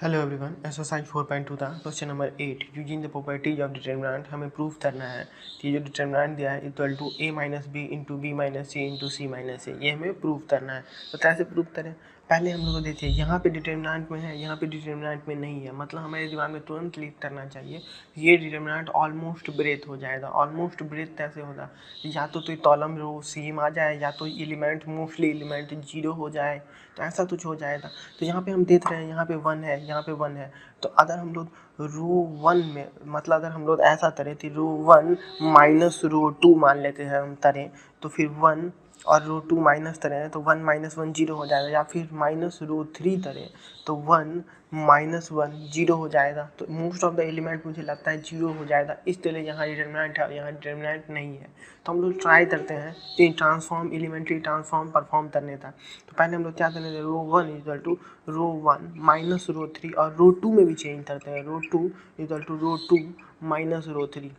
Hello everyone, exercise 4.2 था question number 8 using the properties of determinant. हमें proof करना है कि जो डिटरमिनेंट दिया है equal to a minus B into B minus C into C minus A, ये हमें प्रूफ करना है। तो कैसे प्रूफ करें? पहले हम लोग को देखिए यहाँ पे डिटरमिनेंट में है, यहाँ पे डिटरमिनेंट में नहीं है, मतलब हमारे दिमाग में तुरंत क्लिक करना चाहिए ये डिटरमिनेंट ऑलमोस्ट ब्रेथ हो जाएगा। ऑलमोस्ट ब्रेथ कैसे होगा? या तो कॉलम रो सेम आ जाए या तो एलिमेंट मोस्टली एलिमेंट जीरो हो जाए, तो ऐसा कुछ हो जाएगा। तो यहाँ पे हम देख रहे हैं यहाँ पे 1 है, यहाँ पे 1 है, तो अगर हम लोग रो 1 में मतलब अगर हम लोग ऐसा करें तो रो 1 माइनस रो 2 मान लेते हैं हम करें, तो फिर 1 और रो 2 माइनस करें तो 1 माइनस 1 जीरो हो जाएगा, या फिर माइनस रो 3 करें तो 1 माइनस 1 जीरो हो जाएगा। तो मोस्ट ऑफ द एलिमेंट मुझे लगता है जीरो हो जाएगा, इसलिए यहाँ डिटरमिनेंट है, यहाँ डिटरमिनेंट नहीं है। तो हम लोग ट्राई करते हैं कि ट्रांसफॉर्म एलिमेंट्री ट्रांसफॉर्म परफॉर्म करने का। तो पहले हम लोग क्या करेंगे, row 1 equal to row 1 minus row 3, और रो 2 में भी चेंज करते हैं, row 2 equal to row 2 minus row 3।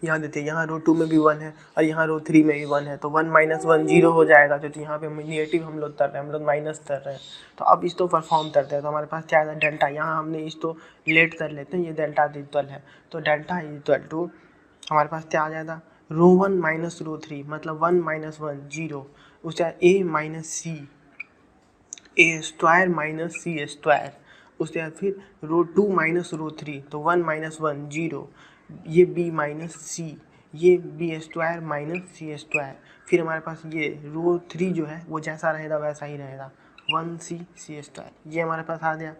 यहाँ देते हैं यहाँ रो 2 में भी 1 है और यहाँ रो 3 में भी 1 है, तो 1 माइनस 1 जीरो हो जाएगा। तो यहाँ पे निगेटिव हम लोग कर रहे हैं, हम लोग माइनस कर रहे हैं। तो अब इसको परफॉर्म करते हैं, तो हमारे पास क्या है डेल्टा। यहाँ हमने इसको लेट कर लेते हैं, ये डेल्टा इक्वल है, तो डेल्टा इक्वल टू हमारे पास क्या आ जाएगा, रो 1 माइनस रो 3, मतलब 1 माइनस 1 जीरो, उसके बाद ए माइनस सी, ए स्क्वायर माइनस सी स्क्वायर, उसके बाद फिर रो 2 माइनस रो 3, तो 1 माइनस 1 जीरो, ये बी माइनस सी, ये B square minus C square, फिर हमारे पास ये रो 3 जो है वो जैसा रहेगा वैसा ही रहेगा, 1 सी सी स्क्वायर, ये हमारे पास आ गया।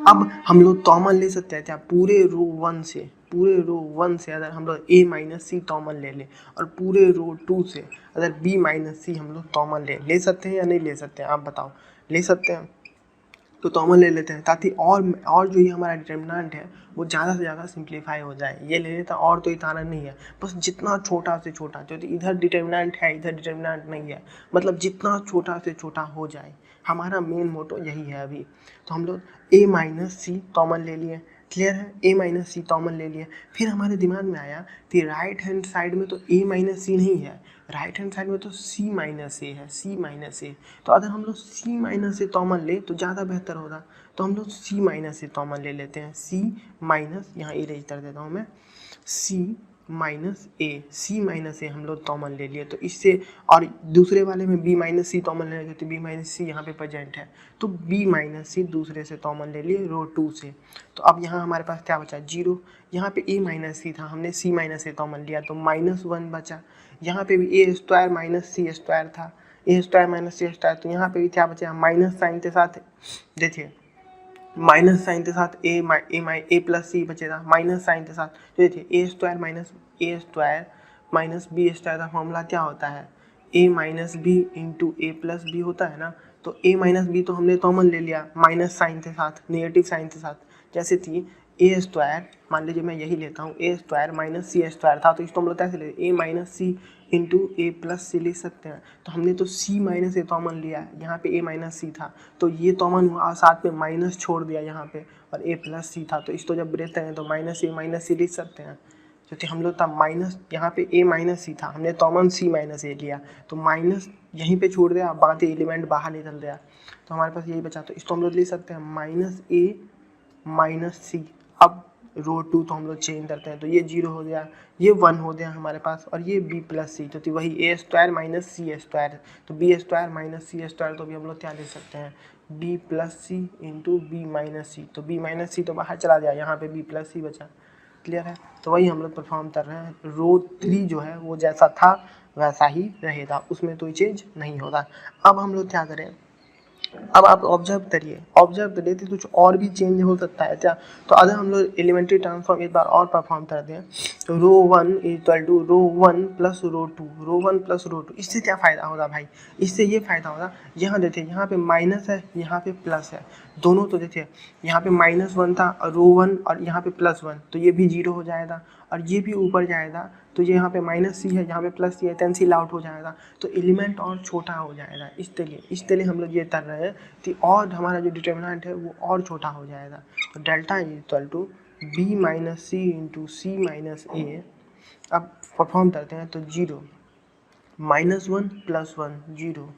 अब हम लोग कॉमन ले सकते हैं क्या, पूरे रो 1 से, पूरे रो 1 से अगर हम लोग ए माइनस सी कॉमन ले लें और पूरे रो 2 से अगर बी माइनस सी हम लोग कॉमन ले सकते हैं या नहीं ले सकते हैं, आप बताओ। ले सकते हैं, तो कॉमन ले लेते हैं ताकि और जो ये हमारा डिटरमिनेंट है वो ज़्यादा से ज़्यादा सिंप्लीफाई हो जाए। ये ले लेता, और तो इतना नहीं है, बस जितना छोटा से छोटा, जो इधर डिटरमिनेंट है इधर डिटरमिनेंट नहीं है, मतलब जितना छोटा से छोटा हो जाए, हमारा मेन मोटो यही है अभी। तो हम लोग ए माइनस सी कॉमन ले लिए, क्लियर है, ए माइनस सी कॉमन ले लिए। फिर हमारे दिमाग में आया कि राइट हैंड साइड में तो ए माइनस सी नहीं है, राइट हैंड साइड में तो सी माइनस ए है, सी माइनस ए। तो अगर हम लोग सी माइनस ए कॉमन ले तो ज़्यादा बेहतर होगा, तो हम लोग सी माइनस ए कॉमन ले लेते हैं, सी माइनस, यहाँ इरेज कर देता हूँ मैं, सी माइनस ए, सी माइनस ए हम लोग कॉमन ले लिए, तो इससे और दूसरे वाले में बी माइनस सी कॉमन ले लेते, तो बी माइनस सी यहाँ पे प्रेजेंट है, तो बी माइनस सी दूसरे से कॉमन ले लिए रो 2 से। तो अब यहाँ हमारे पास क्या बचा, जीरो, यहाँ पे ए माइनस सी था, हमने सी माइनस ए कॉमन लिया तो माइनस 1 बचा। यहाँ पे भी ए स्क्वायर माइनस सी स्क्वायर था, ए स्क्वायर माइनस सी स्क्वायर, तो यहाँ पे भी क्या बचा, माइनस साइन के साथ, देखिए माइनस साइन के साथ ए प्लस सी बचेगा, माइनस साइन के साथ, तो देखिए A square minus B square का फॉर्मूला क्या होता है, ए minus B into A plus B होता है ना। तो ए माइनस बी तो हमने कॉमन ले लिया माइनस साइन के साथ, नेगेटिव साइन के साथ, जैसे थी ए स्क्वायर, मान लीजिए मैं यही लेता हूँ, A square minus C square था, तो इसको हम लोग कैसे ले, ए minus C into A plus सी लिख सकते हैं। तो हमने तो सी माइनस ए कॉमन लिया, यहाँ पे ए माइनस सी था तो ये कॉमन हुआ और साथ में माइनस छोड़ दिया यहाँ पे, और ए प्लस सी था, तो इसको जब ब्रेक करें तो माइनस सी लिख सकते हैं, क्योंकि हम लोग था माइनस, यहाँ पे ए माइनस सी था, हमने कॉमन सी माइनस ए लिया, तो माइनस यहीं पे छोड़ दिया, बाकी एलिमेंट बाहर निकल गया, तो हमारे पास यही बचा, तो इसको हम लोग लिख सकते हैं माइनस ए माइनस सी। अब रो 2 तो हम लोग चेंज करते हैं, तो ये जीरो हो गया, ये 1 हो गया हमारे पास, और ये बी प्लस सी, तो वही ए स्क्वायर माइनस सी स्क्वायर, तो B square minus C square, तो भी हम लोग क्या लिख सकते हैं, B plus c into B minus सी, तो बी माइनस सी तो बाहर चला गया, यहाँ पे बी प्लस सी बचा, क्लियर है। तो वही हम लोग परफॉर्म कर रहे हैं, रो 3 जो है वो जैसा था वैसा ही रहेगा, उसमें कोई चेंज नहीं होगा। अब हम लोग क्या करें, अब आप ऑब्जर्व करिए, ऑब्जर्व करिए तो कुछ और भी चेंज हो सकता है क्या। तो अगर हम लोग एलिमेंट्री ट्रांसफॉर्म एक बार और परफॉर्म कर दें, तो row 1 equal to row 1 plus row 2, row 1 plus row 2, इससे क्या फ़ायदा होगा भाई, इससे ये फ़ायदा होगा, यहाँ देखिए यहाँ पे माइनस है यहाँ पे प्लस है, दोनों, तो देखिए यहाँ पे माइनस 1 था और रो 1 और यहाँ पे प्लस 1, तो ये भी जीरो हो जाएगा, और ये भी ऊपर जाएगा, तो ये यहाँ पे माइनस सी है यहाँ पे प्लस सी है, कैंसिल आउट हो जाएगा, तो एलिमेंट और छोटा हो जाएगा, इसलिए हम लोग ये कर रहे हैं कि और हमारा जो डिटरमिनेंट है वो और छोटा हो जाएगा। तो delta equal to B minus C into C minus A, अब परफॉर्म करते हैं, तो zero, -1 + 1 zero,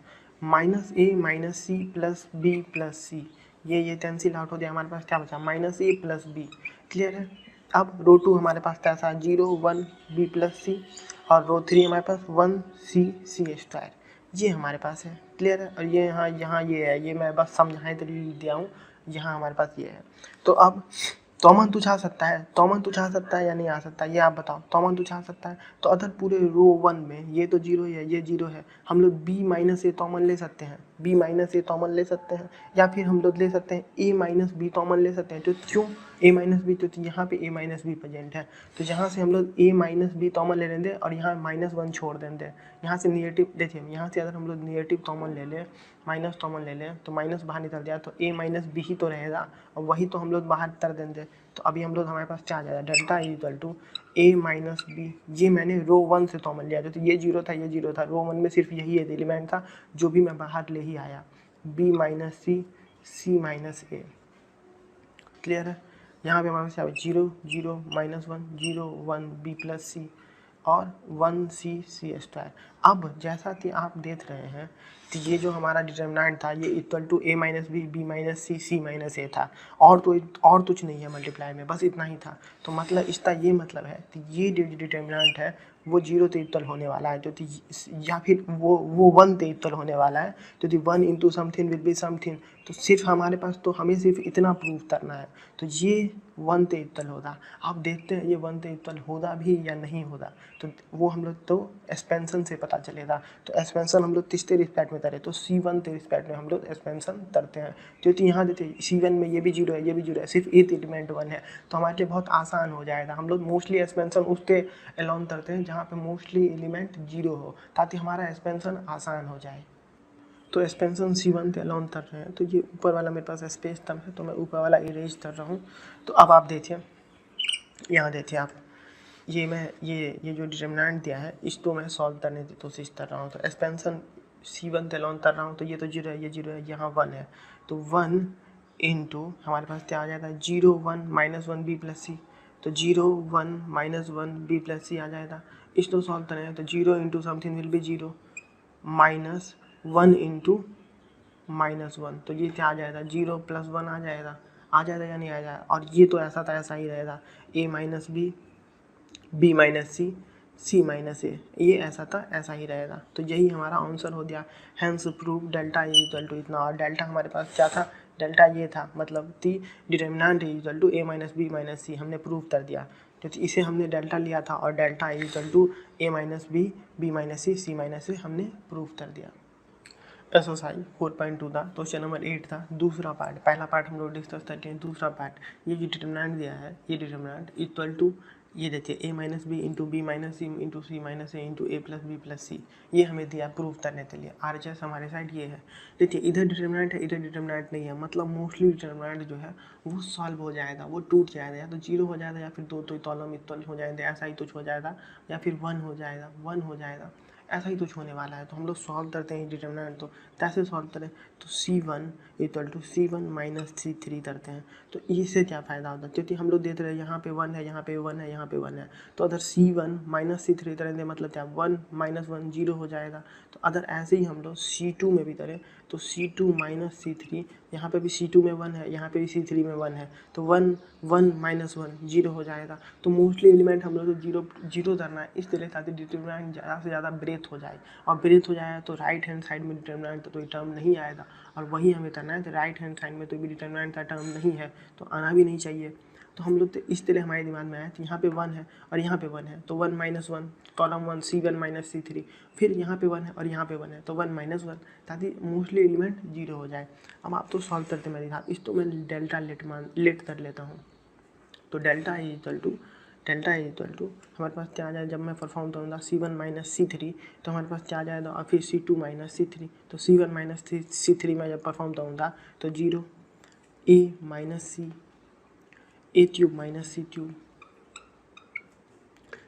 minus A minus C plus B plus सी, ये कैंसिल आउट हो गया, हमारे पास क्या बचा minus A plus B. Clear है। अब रो 2 हमारे पास कैसा 0 1 बी प्लस सी, और रो 3 हमारे पास 1 सी सी स्क्वायर, ये हमारे पास है। क्लियर है। और ये यहाँ ये है, ये मैं बस समझाने के लिए दिया हूँ, यहाँ हमारे पास ये है। तो अब तोमन तुझ आ सकता है, तोमन तुझ आ सकता है या नहीं आ सकता, ये आप बताओ। तोमन तुझ आ सकता है तो अदर पूरे रो 1 में ये तो 0 ही है, ये 0 है, हम लोग बी माइनस ए कॉमन ले सकते हैं, बी माइनस ए कॉमन ले सकते हैं, या फिर हम लोग ले सकते हैं ए माइनस बी कॉमन ले सकते हैं। तो क्यों ए माइनस बी, तो यहाँ पे ए माइनस बी प्रेजेंट है, तो यहाँ से हम लोग ए माइनस बी कॉमन ले लेंगे और यहाँ -1 छोड़ देंगे। यहाँ से निगेटिव देखिए, यहाँ से अगर हम लोग निगेटिव कॉमन ले लें, माइनस कॉमन ले लें, तो माइनस बाहर निकल जाए तो ए माइनस बी ही तो रहेगा, और वही तो हम लोग बाहर कर देंगे। तो अभी हम लोग हमारे पास क्या आ जाएगा, delta equal to A minus B. ये मैंने रो 1 से कॉमन लिया, तो ये 0 था, ये 0 था, रो 1 में सिर्फ यही एलिमेंट था जो भी मैं बाहर ले ही आया, B minus C C minus ए। क्लियर है। यहाँ पे हमारे पास क्या है 0 0 -1 0 1 बी प्लस सी और 1 सी सी स्क्वायर। अब जैसा कि आप देख रहे हैं कि ये जो हमारा डिटर्मिनेंट था ये equal to A minus B B minus C C minus A था, और कुछ नहीं है मल्टीप्लाई में, बस इतना ही था। तो मतलब इसका ये मतलब है कि ये जो डिटर्मिनेंट है वो 0 से इक्वल होने वाला है, जो या फिर वो 1 से इक्वल होने वाला है, तो 1 into something will be something. तो सिर्फ हमारे पास तो हमें सिर्फ इतना प्रूव करना है, तो ये 1 से इक्वल होगा। आप देखते हैं ये 1 से इक्वल होगा भी या नहीं होगा, तो वो हम लोग तो एक्सपेंशन से पता चलेगा। तो एक्सपेंशन हम लोग किसके रिस्पेक्ट में करें, तो C1 के रिस्पेक्ट में हम लोग एक्सपेंशन करते हैं। क्योंकि यहाँ देखिए C1 में ये भी 0 है, ये भी 0 है, सिर्फ एक एलिमेंट 1 है, तो हमारे लिए बहुत आसान हो जाएगा। हम लोग मोस्टली एक्सपेंशन उसके अलाउन करते हैं जहाँ पे मोस्टली एलिमेंट 0 हो, ताकि हमारा एक्सपेंशन आसान हो जाए। तो एक्सपेंशन C1 के अलाउन कर रहे हैं, तो ये ऊपर वाला मेरे पास स्पेस कम है, तो मैं ऊपर वाला इरेज कर रहा हूँ। तो अब आप देखिए, यहाँ देखिए आप, ये जो डिटर्मिनेंट दिया है इसको मैं सॉल्व करने की कोशिश कर रहा हूँ। तो एक्सपेंशन C1 के अलाउन कर रहा हूँ, तो ये तो 0 है, ये 0 है, यहाँ 1 है, तो 1 इंटू हमारे पास क्या आ जाता है 0 1 -1 बी प्लस सी, तो 0 1 -1 बी प्लस सी आ जाएगा। इसको सॉल्व करें तो 0 into something will B 0 -1 into -1, तो ये क्या आ जाएगा 0 + 1 आ जाएगा या नहीं आ जाएगा। और ये तो ऐसा था ऐसा ही रहेगा, a minus B B minus C C minus A, ये ऐसा था ऐसा ही रहेगा। तो यही हमारा आंसर हो गया। Hence prove delta is equal to इतना, और डेल्टा हमारे पास क्या था, डेल्टा ये था, मतलब the determinant is equal to A minus B minus C, हमने प्रूव कर दिया। क्योंकि इसे हमने डेल्टा लिया था, और delta is equal to A minus B B minus C minus A हमने प्रूव कर दिया। एक्सरसाइज 4.2 था, क्वेश्चन नंबर 8 था, दूसरा पार्ट। पहला पार्ट हम लोग डिस्कस करते हैं, दूसरा पार्ट ये जो डिटर्मिनेंट दिया है, ये डिटर्मिनेंट इक्वल टू ये देखिए A minus B into B minus C into C minus A into A plus B plus सी, ये हमें दिया प्रूव करने के लिए। RHS हमारे साइड ये है। देखिए इधर डिटर्मिनेंट है, इधर डिटर्मिनेंट नहीं है, मतलब मोस्टली डिटर्मिनेंट जो है वो सॉल्व हो जाएगा, वो टूट जाएगा, या तो 0 हो जाएगा, या फिर दो तो कॉलम इक्वल हो जाएंगे, ऐसा ही कुछ हो जाएगा, या फिर 1 हो जाएगा, 1 हो जाएगा, ऐसा ही कुछ होने वाला है। तो हम लोग सॉल्व करते हैं डिटर्मिनेंट, तो कैसे सॉल्व करें, तो C1 equal to C1 minus C3 करते हैं। तो इससे क्या फ़ायदा होता है, क्योंकि हम लोग देख रहे हैं यहाँ पे 1 है, यहाँ पे 1 है, यहाँ पे 1 है, तो अगर C1 माइनस C3 करेंगे मतलब क्या 1 -1 0 हो जाएगा। तो अगर ऐसे ही हम लोग C2 में भी करें तो C2 माइनस C3, यहाँ पे भी C2 में 1 है, यहाँ पे भी C3 में 1 है, तो 1 1 -1 0 हो जाएगा। तो मोस्टली एलिमेंट हम लोग को 0 करना है, इसलिए ताकि डिटर्मिनेंट ज़्यादा से ज़्यादा ब्रेथ हो जाए, और ब्रेथ हो जाए तो राइट हैंड साइड में डिटर्मिनेंट तो कोई टर्म नहीं आएगा, और वही हमें करना है। तो राइट हैंड साइड में तो भी डिटर्मिनेंट का टर्म नहीं है, तो आना भी नहीं चाहिए। तो हम लोग तो इस तरह हमारे दिमाग में आया कि यहाँ पे 1 है और यहाँ पे 1 है, तो 1 -1 कॉलम 1 C1 माइनस C3, फिर यहाँ पे 1 है और यहाँ पे 1 है, तो 1 -1, ताकि मोस्टली एलिमेंट 0 हो जाए। अब आप तो सॉल्व करते मेरे साथ, इस तो मैं डेल्टा लेट कर लेता हूँ। तो डेल्टा इज इक्वल टू हमारे पास क्या आ जाए, जब मैं परफॉर्म करूँगा C1 माइनस C3, तो हमारे पास क्या आ जाएगा, और फिर C2 माइनस C3, तो C1 माइनस C3 में जब परफॉर्म करूँगा तो 0 A minus C A cube minus C cube,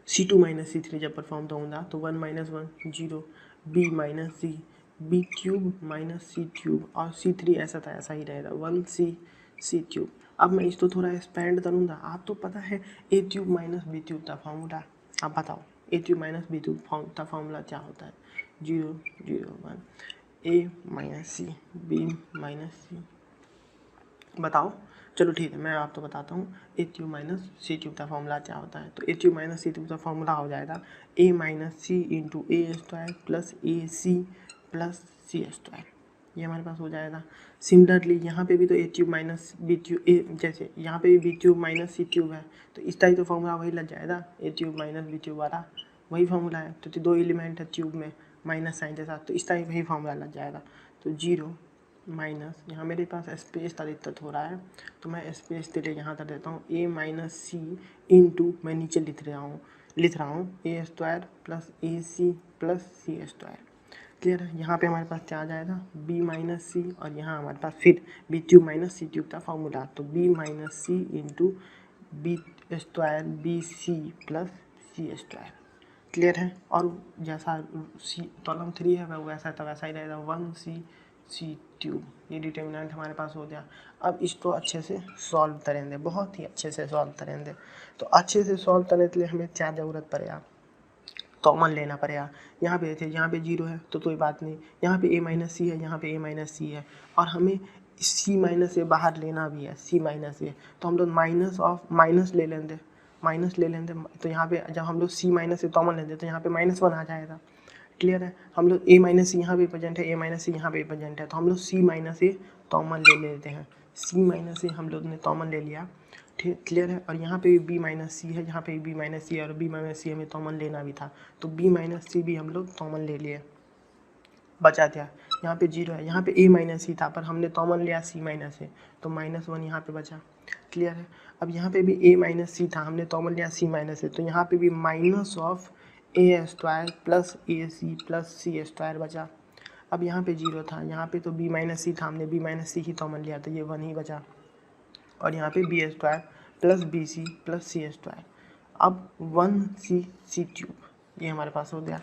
C2 minus C3 जब परफॉर्म करूँगा तो 1 -1 0 B minus C B cube minus C cube, और C3 ऐसा था ऐसा ही रहेगा 1 सी क्यूब। अब मैं इसको थोड़ा एक्सपेंड करूँगा, आप तो पता है ए क्यूब माइनस बी क्यूब का फॉर्मूला, आप बताओ ए क्यूब माइनस बी क्यूब का फॉर्मूला क्या होता है, 0 0 1 ए माइनस सी बी माइनस सी बताओ। चलो ठीक है, मैं आपको बताता हूँ। ए क्यूब माइनस सी क्यूब का फॉर्मूला क्या होता है। तो ए क्यूब माइनस सी क्यूब का फॉर्मूला हो जाएगा ए minus C into A square plus a c plus C square. ये हमारे पास हो जाएगा। सिमिलरली यहाँ पे भी तो ए क्यूब माइनस बी क्यूब ए, जैसे यहाँ पे भी B cube minus C cube है, तो इसका ही तो फॉर्मूला वही लग जाएगा, ए क्यूब माइनस बी क्यूब वाला वही फॉर्मूला है। तो 2 एलिमेंट है क्यूब में माइनस साइन के साथ, तो इसका ही वही फॉर्मूला लग जाएगा। तो 0 माइनस, यहाँ मेरे पास स्पेस का दिक्कत हो रहा है, तो मैं स्पेस के लिए यहाँ कर देता हूँ ए माइनस सी इंटू, मैं नीचे लिख रहा हूँ A square plus a c plus C square. Clear है। यहाँ पे हमारे पास क्या आ जाएगा, बी माइनस सी, और यहाँ हमारे पास फिर B cube minus C cube का फॉर्मूला, तो B minus C into B square B C plus सी स्क्वायर। क्लियर है। और जैसा सी कॉलम 3 है वैसा तो वैसा ही रहेगा 1 सी ट्यूब। ये डिटर्मिनेंट हमारे पास हो गया। अब इसको अच्छे से सॉल्व करेंगे, बहुत ही अच्छे से सॉल्व करेंगे। तो अच्छे से सॉल्व करने के लिए हमें क्या ज़रूरत पड़ेगा, कॉमन लेना पड़ेगा। यहाँ पे थे, यहाँ पे 0 है तो कोई बात नहीं, यहाँ पे ए माइनस सी है, यहाँ पे ए माइनस सी है, और हमें सी माइनस ए बाहर लेना भी है, सी माइनस ए। तो हम लोग माइनस ले लेंगे। तो यहाँ पे जब हम लोग सी माइनस ए कॉमन लेंगे तो यहाँ पे -1 आ जाएगा। क्लियर है। हम लोग ए माइनस सी यहाँ पे प्रेजेंट है, ए माइनस सी यहाँ पे प्रेजेंट है, तो हम लोग सी माइनस ए कॉमन ले लेते हैं। सी माइनस ए हम लोग ने कॉमन ले लिया। ठीक, क्लियर है। और यहाँ पे भी बी माइनस सी है, यहाँ पे भी बी माइनस सी है, और बी माइनस सी हमें कॉमन लेना भी था, तो बी माइनस सी भी हम लोग कॉमन ले लिए। बचा क्या, यहाँ पे 0 है, यहाँ पे ए माइनस सी था पर हमने कॉमन लिया सी माइनस ए, तो -1 यहाँ पे बचा। क्लियर है। अब यहाँ पे भी ए माइनस सी था, हमने कॉमन लिया सी माइनस ए, तो यहाँ पे भी minus of a square plus a c plus C square बचा। अब यहाँ पे 0 था, यहाँ पे तो बी माइनस सी था, हमने बी माइनस सी ही कॉमन लिया, तो ये 1 ही बचा। और यहाँ पे B square plus B C plus सी स्क्वायर। अब 1 सी क्यूब ये हमारे पास हो गया।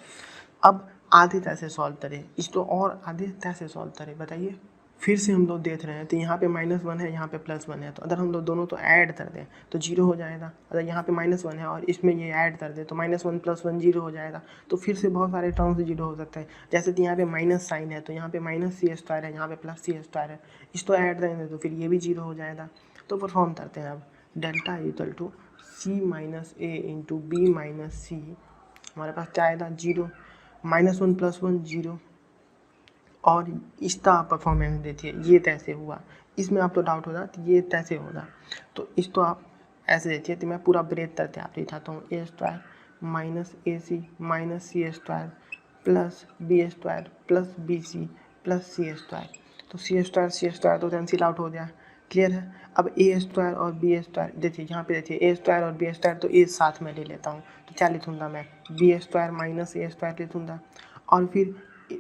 अब आधे कैसे सॉल्व करें इसको, और आधे कैसे सॉल्व करें बताइए। फिर से हम लोग देख रहे हैं, तो यहाँ पे -1 है, यहाँ पे +1 है, तो अगर हम लोग दोनों तो ऐड कर दें तो 0 हो जाएगा। अगर यहाँ पे -1 है और इसमें ये ऐड कर दें तो -1 + 1 0 हो जाएगा। तो फिर से बहुत सारे टर्म्स 0 हो सकते हैं, जैसे कि यहाँ पे माइनस साइन है, तो यहाँ पे -सी स्क्वायर है, यहाँ पे +सी स्क्वायर है, इसको ऐड करेंगे तो फिर ये भी 0 हो जाएगा। तो परफॉर्म करते हैं अब, delta equal to C minus A into B minus C, हमारे पास क्या आएगा 0, -1 + 1 0। और इसका आप परफॉर्मेंस देखिए, ये कैसे हुआ, इसमें आपको डाउट होगा तो ये कैसे होगा। तो इसको आप ऐसे देखिए, तो मैं पूरा ब्रेक करके आप दिखाता हूँ। A square minus A C minus C square plus B square plus B C plus C square. तो सी स्क्वायर तो कैंसिल आउट हो गया। क्लियर है। अब ए स्क्वायर और बी स्क्वायर देखिए, यहाँ पे देखिए ए स्क्वायर और बी स्क्वायर, तो ए साथ में ले लेता हूँ, तो क्या लिखूँगा मैं, बी स्क्वायर माइनस ए स्क्वायर लिखूँगा। और फिर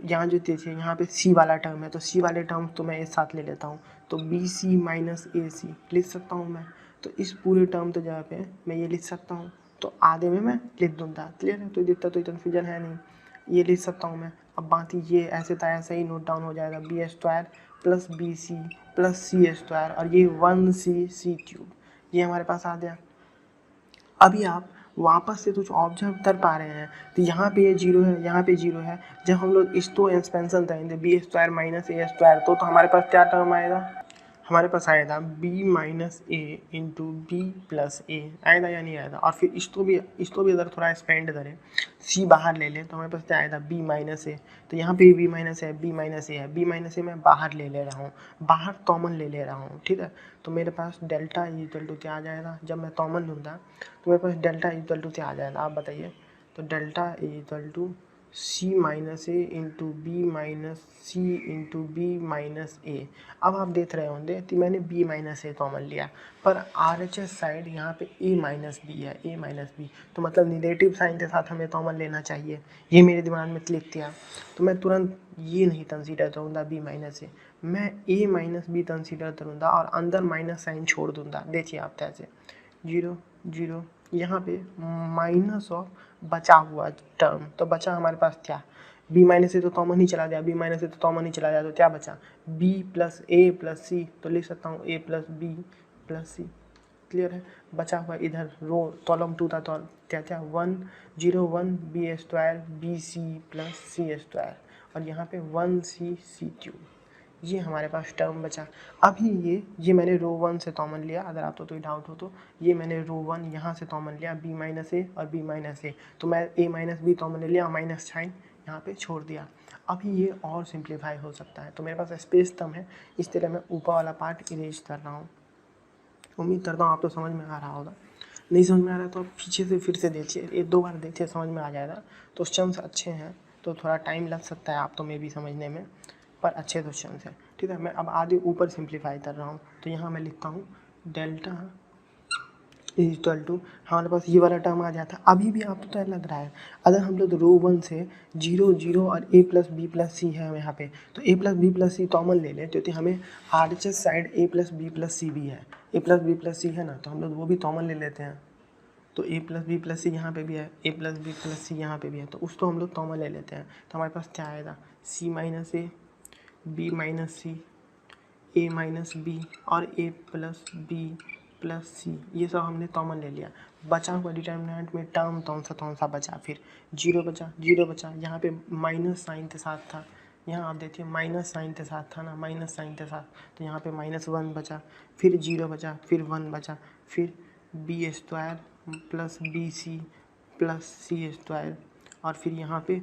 यहाँ जो देखिए यहाँ पे सी वाला टर्म है, तो सी वाले टर्म तो मैं एक साथ ले लेता हूँ, तो बी सी माइनस ए सी लिख सकता हूँ मैं। तो इस पूरे टर्म तो जगह पे मैं ये लिख सकता हूँ, तो आधे में मैं लिख दूँगा। क्लियर है। तो जितना तो कन्फ्यूजन है नहीं, ये लिख सकता हूँ मैं। अब बाकी ये ऐसे था ऐसे ही नोट डाउन हो जाएगा, B square plus B C plus सी स्क्वायर, और ये 1 सी क्यूब, ये हमारे पास आ गया। अभी आप वापस से कुछ ऑब्जर्व कर पा रहे हैं, तो यहाँ पे ये 0 है, यहाँ पे 0 है। जब हम लोग इसको एक्सपेंशन करेंगे बी स्क्वायर माइनस ए स्क्वायर, तो हमारे पास क्या टर्म आएगा, हमारे पास आएगा B minus A into B plus ए, आएगा या नहीं आएगा। और फिर इसको भी अगर थोड़ा एक्सपेंड करें, सी बाहर ले लें, तो हमारे पास क्या आएगा बी माइनस ए। तो यहाँ पे बी माइनस है, बी माइनस ए है, बी माइनस ए मैं बाहर ले ले रहा हूँ, बाहर कॉमन ले ले रहा हूँ। ठीक है। तो मेरे पास डेल्टा इक्वल टू क्या आ जाएगा, जब मैं कॉमन लूँगा तो मेरे पास डेल्टा इक्वल टू क्या आ जाएगा, आप बताइए। तो delta equal to C minus A into B minus C into B minus A. अब आप देख रहे होंगे कि मैंने बी माइनस ए कॉमन लिया, पर आर एच एस साइड यहाँ पे ए माइनस बी है, ए माइनस बी, तो मतलब निगेटिव साइन के साथ हमें कॉमन लेना चाहिए। ये मेरे दिमाग में क्लिक किया, तो मैं तुरंत ये नहीं कंसीडर करूँगा बी माइनस ए, मैं ए माइनस बी कंसीडर करूँगा और अंदर माइनस साइन छोड़ दूँगा। देखिए आप कैसे, 0 0, यहाँ पे माइनस ऑफ बचा हुआ टर्म, तो बचा हमारे पास क्या, बी माइनस से तो कॉमन ही चला जाए, बी माइनस से तो कॉमन ही चला जाए, तो क्या बचा बी प्लस ए प्लस सी, तो लिख सकता हूँ ए प्लस बी प्लस सी। क्लियर है। बचा हुआ इधर रो कॉलम 2 था, तो क्या क्या 1 0 1 B square B C plus सी स्क्वायर, और यहाँ पे 1 सी क्यूब, ये हमारे पास टर्म बचा। अभी ये मैंने रो 1 से कॉमन लिया, अगर आपको कोई डाउट हो तो ये मैंने रो 1 यहाँ से कॉमन लिया, b माइनस ए और b माइनस ए, तो मैं a माइनस बी कॉमन ले लिया, माइनस साइन यहाँ पे छोड़ दिया। अभी ये और सिंप्लीफाई हो सकता है, तो मेरे पास स्पेस कम है, इस तरह मैं ऊपर वाला पार्ट इरेज कर रहा हूँ। उम्मीद करता हूँ आपको समझ में आ रहा होगा। नहीं समझ में आ रहा तो आप पीछे से फिर से देखिए, एक दो बार देखिए, समझ में आ जाएगा। तो क्वेश्चंस अच्छे हैं, तो थोड़ा टाइम लग सकता है आप तो में भी समझने में, पर अच्छे क्वेश्चंस हैं, ठीक है। मैं अब आगे ऊपर सिंप्लीफाई कर रहा हूँ, तो यहाँ मैं लिखता हूँ डेल्टा इज इक्वल टू, हमारे पास ये वाला टर्म आ जाता। अभी भी आपको तो लग रहा है, अगर हम लोग रो 1 से 0 0 और a plus B plus C है यहाँ पे, तो a plus B plus C common ले लें, तो हमें RHS side a plus B plus C भी है, a plus B plus C है ना, तो हम लोग वो भी कॉमन ले लेते हैं। तो a प्लस बी प्लस सी यहाँ पे भी है, a प्लस बी प्लस सी यहाँ पे भी है, तो उसको हम लोग कॉमन ले लेते हैं। तो हमारे पास क्या आएगा, c minus A, B minus c, a minus B और a प्लस बी प्लस सी, ये सब हमने कॉमन ले लिया। बचा हुआ डिटर्मिनेंट में टर्म कौन सा बचा, फिर जीरो बचा। यहाँ पे माइनस साइन के साथ था, यहाँ आप देखिए माइनस साइन के साथ था ना, माइनस साइन के साथ, तो यहाँ पे -1 बचा, फिर 0 बचा, फिर 1 बचा, फिर B square plus B C plus सी स्क्वायर, और फिर यहाँ पे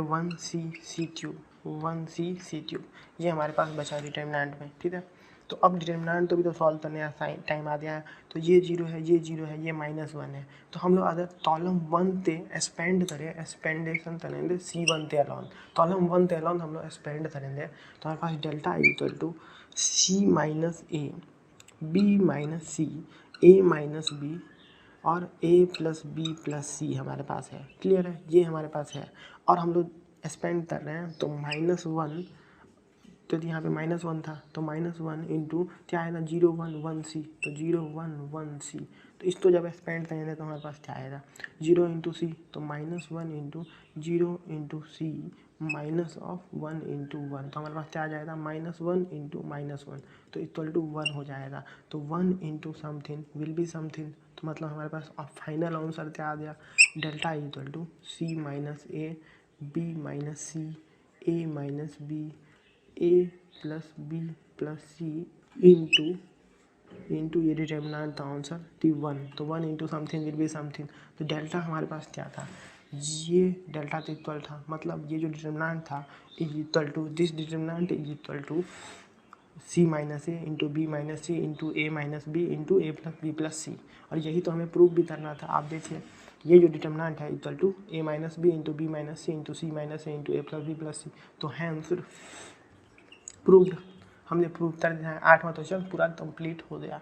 1c/3, ये हमारे पास बचा डिटर्मिनेंट में, ठीक है। तो अब डिटर्मिनेंट तो भी तो सॉल्व करने का टाइम आ गया है, तो ये 0 है, ये 0 है, ये -1 है, तो हम लोग अगर कॉलम 1 पे एक्सपेंड करें, एक्सपेंडेशन करेंगे C1 ते अलॉन, कॉलम 1 ते अलॉन हम लोग एक्सपेंड करेंगे, तो हमारे पास delta equal to C minus A, B minus C, A minus B और a plus B plus C हमारे पास है। क्लियर है, ये हमारे पास है, और हम लोग एक्सपेंड कर रहे हैं, तो -1, तो यहाँ पे -1 था, तो -1 इंटू क्या आएगा, 0 1 1 सी, तो 0 1 1 सी, तो इसको जब एक्सपेंड करेंगे तो हमारे पास क्या आएगा, 0 इंटू सी, तो -1 into 0 into C minus of 1 into 1, तो हमारे पास क्या आ जाएगा, -1 इंटू -1, तो इक्वल टू 1 हो जाएगा। तो 1 into something will be something, तो मतलब हमारे पास फाइनल आंसर क्या आ गया, delta equal to C minus A, B minus C, A minus b, a plus B plus c into ये डिटर्मिनेंट था आंसर थी 1, तो 1 into something will be something, तो डेल्टा हमारे पास क्या था, ये डेल्टा तो इक्वल था, मतलब ये जो डिटर्मिनेंट था is equal to this determinant is equal to C minus A into B minus C into A minus B into A plus B plus C, और यही तो हमें प्रूव भी करना था। आप देखिए ये जो डिटर्मिनेंट है equal to A minus B into B minus C into C minus A into A plus B plus C, तो हैंस प्रूव्ड, हमने प्रूव कर दिया है। 8वां क्वेश्चन पूरा कंप्लीट हो गया।